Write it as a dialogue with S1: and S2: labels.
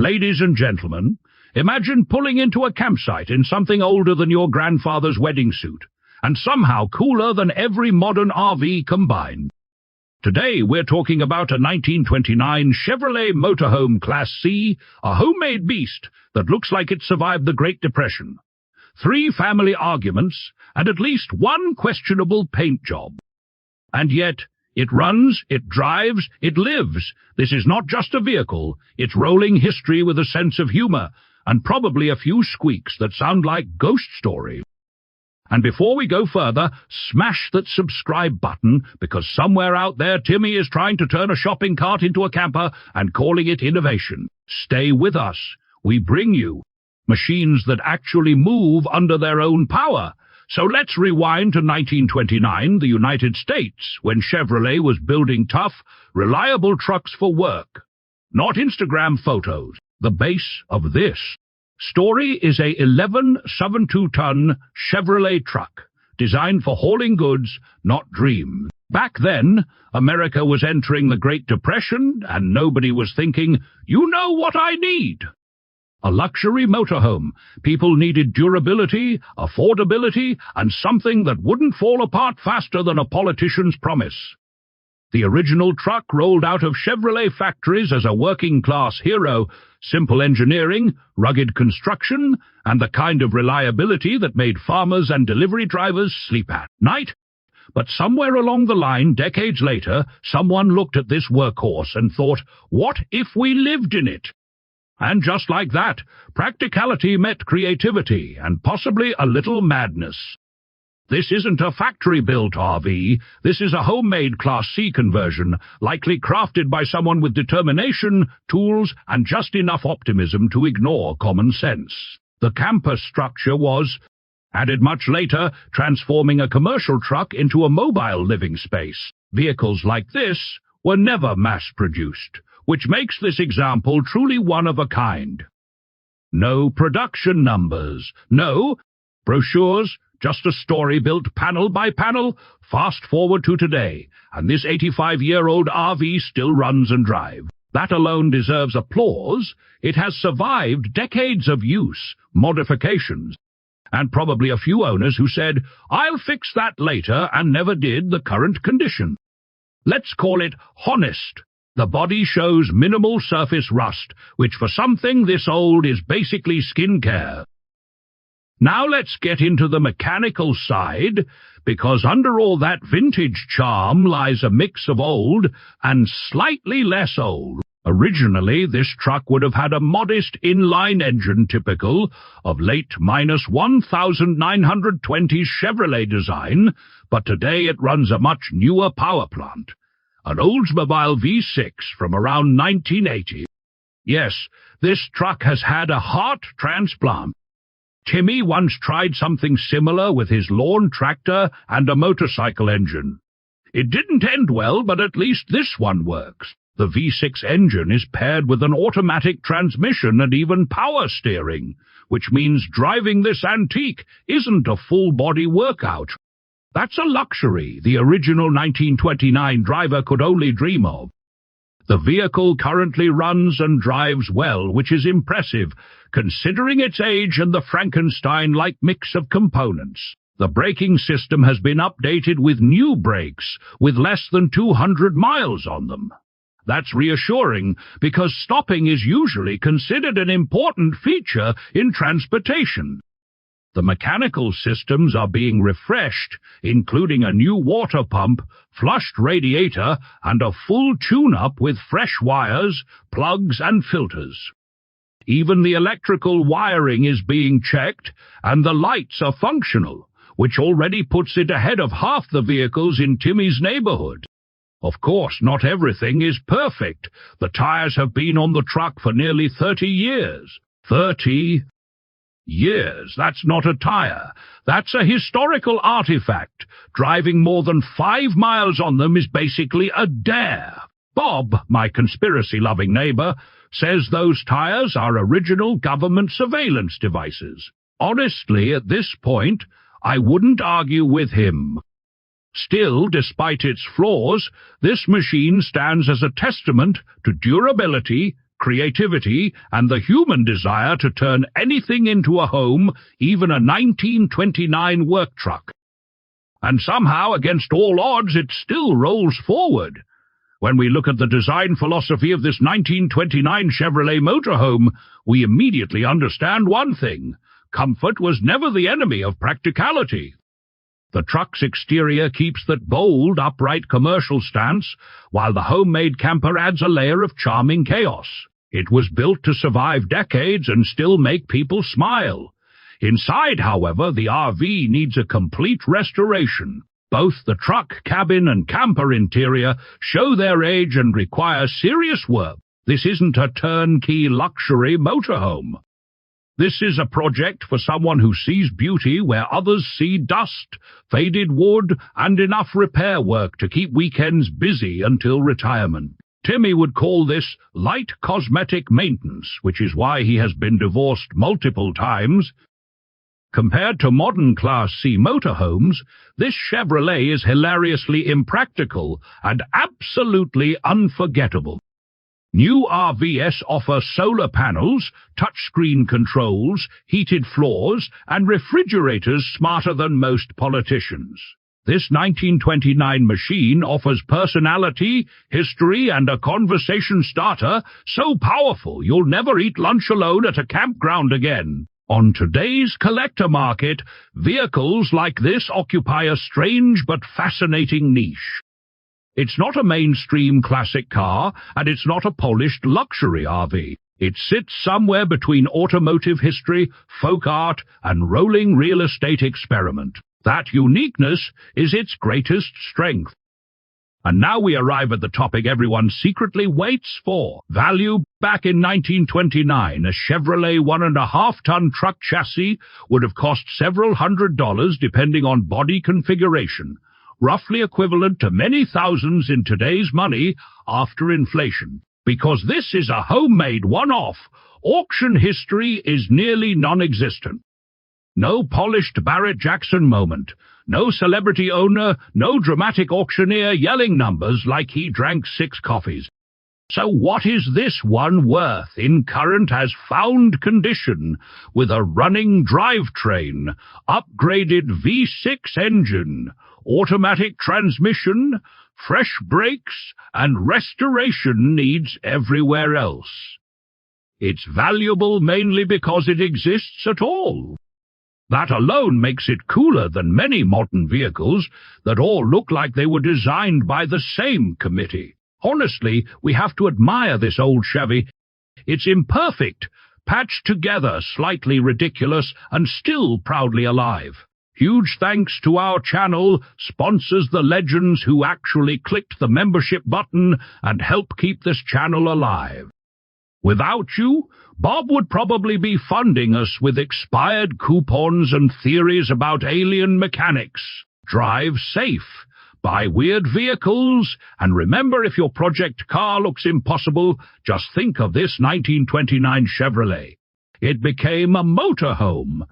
S1: Ladies and gentlemen, imagine pulling into a campsite in something older than your grandfather's wedding suit, and somehow cooler than every modern RV combined. Today we're talking about a 1929 Chevrolet Motorhome Class C, a homemade beast that looks like it survived the Great Depression. 3 family arguments, and at least 1 questionable paint job. And yet, it runs, it drives, it lives. This is not just a vehicle, it's rolling history with a sense of humor, and probably a few squeaks that sound like ghost stories. And before we go further, smash that subscribe button, because somewhere out there Timmy is trying to turn a shopping cart into a camper and calling it innovation. Stay with us. We bring you machines that actually move under their own power. So let's rewind to 1929, the United States, when Chevrolet was building tough, reliable trucks for work. Not Instagram photos. The base of this story is a 11.72-ton Chevrolet truck, designed for hauling goods, not dreams. Back then, America was entering the Great Depression, and nobody was thinking, you know what I need? A luxury motorhome. People needed durability, affordability, and something that wouldn't fall apart faster than a politician's promise. The original truck rolled out of Chevrolet factories as a working-class hero, simple engineering, rugged construction, and the kind of reliability that made farmers and delivery drivers sleep at night. But somewhere along the line, decades later, someone looked at this workhorse and thought, what if we lived in it? And just like that, practicality met creativity and possibly a little madness. This isn't a factory-built RV, this is a homemade Class C conversion, likely crafted by someone with determination, tools, and just enough optimism to ignore common sense. The camper structure was added much later, transforming a commercial truck into a mobile living space. Vehicles like this were never mass-produced, which makes this example truly one of a kind. No production numbers, no brochures, just a story built panel by panel. Fast forward to today, and this 85-year-old RV still runs and drives. That alone deserves applause. It has survived decades of use, modifications, and probably a few owners who said, I'll fix that later, and never did the current condition. Let's call it honest. The body shows minimal surface rust, which for something this old is basically skincare. Now let's get into the mechanical side, because under all that vintage charm lies a mix of old and slightly less old. Originally, this truck would have had a modest inline engine typical of late -1920s Chevrolet design, but today it runs a much newer power plant. An Oldsmobile V6 from around 1980. Yes, this truck has had a heart transplant. Timmy once tried something similar with his lawn tractor and a motorcycle engine. It didn't end well, but at least this one works. The V6 engine is paired with an automatic transmission and even power steering, which means driving this antique isn't a full-body workout. That's a luxury the original 1929 driver could only dream of. The vehicle currently runs and drives well, which is impressive, considering its age and the Frankenstein-like mix of components. The braking system has been updated with new brakes, with less than 200 miles on them. That's reassuring, because stopping is usually considered an important feature in transportation. The mechanical systems are being refreshed, including a new water pump, flushed radiator, and a full tune-up with fresh wires, plugs, and filters. Even the electrical wiring is being checked, and the lights are functional, which already puts it ahead of half the vehicles in Timmy's neighborhood. Of course, not everything is perfect. The tires have been on the truck for nearly 30 years. 30 years. That's not a tire. That's a historical artifact. Driving more than 5 miles on them is basically a dare. Bob, my conspiracy-loving neighbor, says those tires are original government surveillance devices. Honestly, at this point, I wouldn't argue with him. Still, despite its flaws, this machine stands as a testament to durability, creativity, and the human desire to turn anything into a home, even a 1929 work truck. And somehow, against all odds, it still rolls forward. When we look at the design philosophy of this 1929 Chevrolet motorhome, we immediately understand one thing: comfort was never the enemy of practicality. The truck's exterior keeps that bold, upright commercial stance, while the homemade camper adds a layer of charming chaos. It was built to survive decades and still make people smile. Inside, however, the RV needs a complete restoration. Both the truck, cabin, and camper interior show their age and require serious work. This isn't a turnkey luxury motorhome. This is a project for someone who sees beauty where others see dust, faded wood, and enough repair work to keep weekends busy until retirement. Timmy would call this light cosmetic maintenance, which is why he has been divorced multiple times. Compared to modern Class C motorhomes, this Chevrolet is hilariously impractical and absolutely unforgettable. New RVs offer solar panels, touchscreen controls, heated floors, and refrigerators smarter than most politicians. This 1929 machine offers personality, history, and a conversation starter so powerful you'll never eat lunch alone at a campground again. On today's collector market, vehicles like this occupy a strange but fascinating niche. It's not a mainstream classic car, and it's not a polished luxury RV. It sits somewhere between automotive history, folk art, and rolling real estate experiment. That uniqueness is its greatest strength. And now we arrive at the topic everyone secretly waits for. Value. Back in 1929, a Chevrolet 1.5-ton truck chassis would have cost several $100s depending on body configuration, roughly equivalent to many thousands in today's money after inflation. Because this is a homemade one-off, auction history is nearly non-existent. No polished Barrett Jackson moment, no celebrity owner, no dramatic auctioneer yelling numbers like he drank 6 coffees. So what is this one worth in current as found condition, with a running drivetrain, upgraded V6 engine, automatic transmission, fresh brakes, and restoration needs everywhere else? It's valuable mainly because it exists at all. That alone makes it cooler than many modern vehicles that all look like they were designed by the same committee. Honestly, we have to admire this old Chevy. It's imperfect, patched together, slightly ridiculous, and still proudly alive. Huge thanks to our channel, sponsors the legends who actually clicked the membership button and help keep this channel alive. Without you, Bob would probably be funding us with expired coupons and theories about alien mechanics. Drive safe, buy weird vehicles, and remember, if your project car looks impossible, just think of this 1929 Chevrolet. It became a motorhome.